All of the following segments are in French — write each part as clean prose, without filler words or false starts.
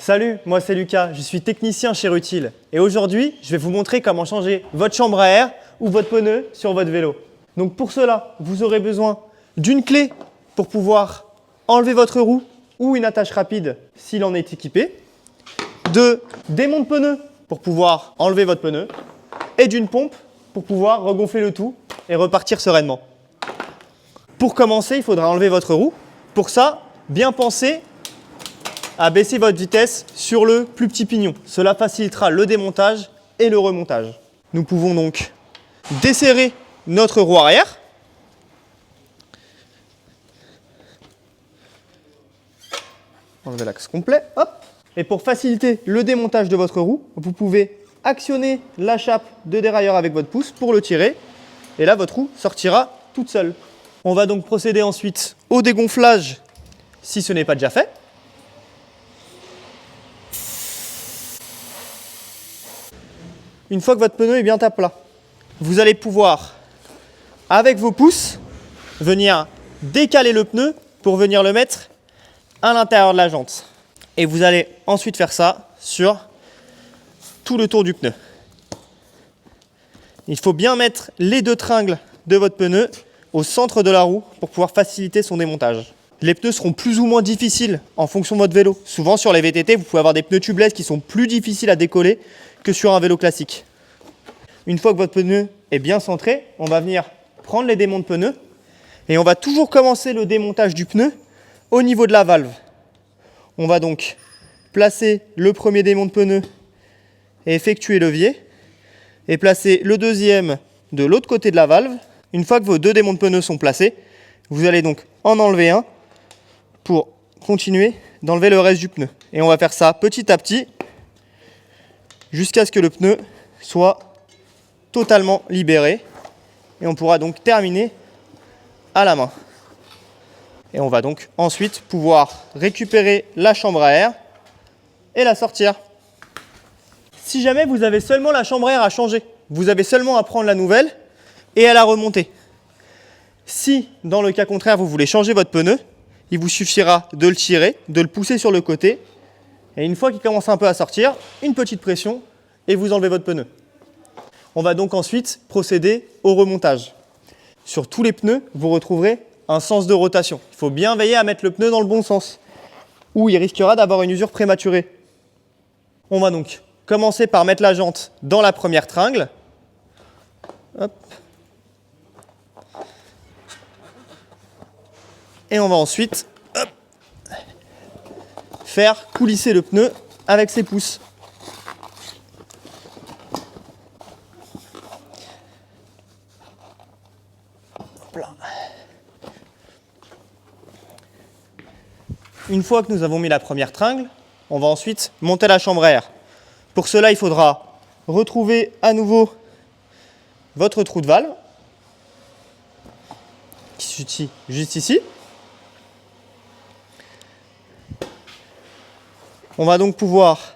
Salut, moi c'est Lucas, je suis technicien chez Rutile et aujourd'hui je vais vous montrer comment changer votre chambre à air ou votre pneu sur votre vélo. Donc pour cela, vous aurez besoin d'une clé pour pouvoir enlever votre roue ou une attache rapide s'il en est équipé, de démonte-pneu pour pouvoir enlever votre pneu et d'une pompe pour pouvoir regonfler le tout et repartir sereinement. Pour commencer, il faudra enlever votre roue. Pour ça, bien penser à baisser votre vitesse sur le plus petit pignon. Cela facilitera le démontage et le remontage. Nous pouvons donc desserrer notre roue arrière. Enlever l'axe complet. Hop. Et pour faciliter le démontage de votre roue, vous pouvez actionner la chape de dérailleur avec votre pouce pour le tirer. Et là, votre roue sortira toute seule. On va donc procéder ensuite au dégonflage si ce n'est pas déjà fait. Une fois que votre pneu est bien à plat, vous allez pouvoir, avec vos pouces, venir décaler le pneu pour venir le mettre à l'intérieur de la jante. Et vous allez ensuite faire ça sur tout le tour du pneu. Il faut bien mettre les deux tringles de votre pneu au centre de la roue pour pouvoir faciliter son démontage. Les pneus seront plus ou moins difficiles en fonction de votre vélo. Souvent sur les VTT, vous pouvez avoir des pneus tubeless qui sont plus difficiles à décoller que sur un vélo classique. Une fois que votre pneu est bien centré, on va venir prendre les démontes pneus et on va toujours commencer le démontage du pneu au niveau de la valve. On va donc placer le premier démonte pneu et effectuer levier et placer le deuxième de l'autre côté de la valve. Une fois que vos deux démontes pneus sont placés, vous allez donc en enlever un pour continuer d'enlever le reste du pneu. Et on va faire ça petit à petit jusqu'à ce que le pneu soit totalement libéré. Et on pourra donc terminer à la main. Et on va donc ensuite pouvoir récupérer la chambre à air et la sortir. Si jamais vous avez seulement la chambre à air à changer, vous avez seulement à prendre la nouvelle et à la remonter. Si, dans le cas contraire, vous voulez changer votre pneu, il vous suffira de le tirer, de le pousser sur le côté. Et une fois qu'il commence un peu à sortir, une petite pression et vous enlevez votre pneu. On va donc ensuite procéder au remontage. Sur tous les pneus, vous retrouverez un sens de rotation. Il faut bien veiller à mettre le pneu dans le bon sens, ou il risquera d'avoir une usure prématurée. On va donc commencer par mettre la jante dans la première tringle. Hop. Et on va ensuite faire coulisser le pneu avec ses pouces. Hop là. Une fois que nous avons mis la première tringle, on va ensuite monter la chambre à air. Pour cela, il faudra retrouver à nouveau votre trou de valve, qui se situe juste ici. On va donc pouvoir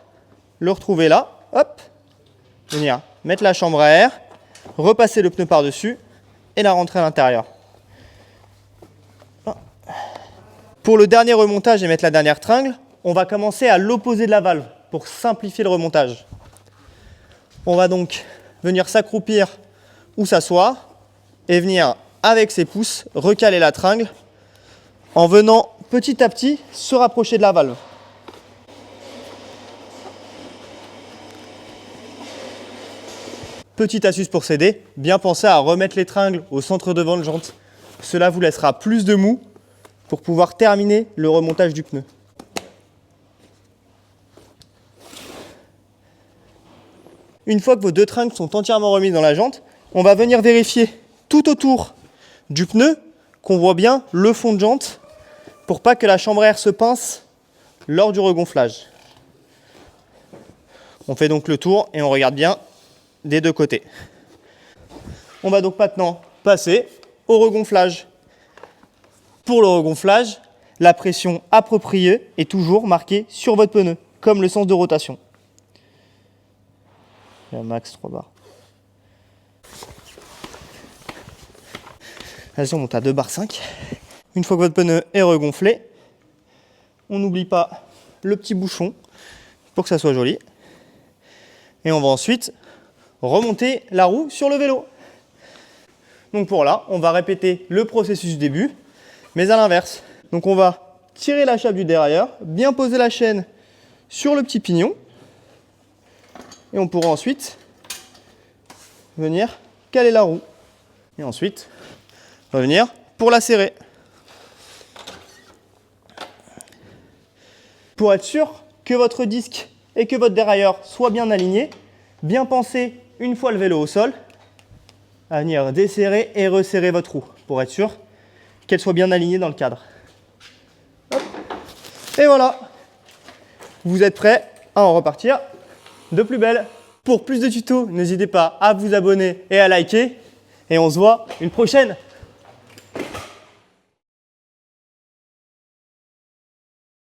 le retrouver là, hop, venir mettre la chambre à air, repasser le pneu par-dessus et la rentrer à l'intérieur. Pour le dernier remontage et mettre la dernière tringle, on va commencer à l'opposé de la valve pour simplifier le remontage. On va donc venir s'accroupir ou s'asseoir et venir avec ses pouces recaler la tringle en venant petit à petit se rapprocher de la valve. Petite astuce pour s'aider, bien penser à remettre les tringles au centre devant le jante. Cela vous laissera plus de mou pour pouvoir terminer le remontage du pneu. Une fois que vos deux tringles sont entièrement remises dans la jante, on va venir vérifier tout autour du pneu qu'on voit bien le fond de jante pour pas que la chambre à air se pince lors du regonflage. On fait donc le tour et on regarde bien des deux côtés. On va donc maintenant passer au regonflage. Pour le regonflage, la pression appropriée est toujours marquée sur votre pneu, comme le sens de rotation. Et un max 3 bars. Vas-y, on monte à 2 bars 5. Une fois que votre pneu est regonflé, on n'oublie pas le petit bouchon pour que ça soit joli. Et on va ensuite remonter la roue sur le vélo. Donc pour là, on va répéter le processus du début, mais à l'inverse. Donc on va tirer la chape du dérailleur, bien poser la chaîne sur le petit pignon. Et on pourra ensuite venir caler la roue. Et ensuite, revenir pour la serrer. Pour être sûr que votre disque et que votre dérailleur soient bien alignés, bien penser une fois le vélo au sol à venir desserrer et resserrer votre roue pour être sûr qu'elle soit bien alignée dans le cadre. Hop. Et voilà, vous êtes prêts à en repartir de plus belle. Pour plus de tutos, n'hésitez pas à vous abonner et à liker. Et on se voit une prochaine.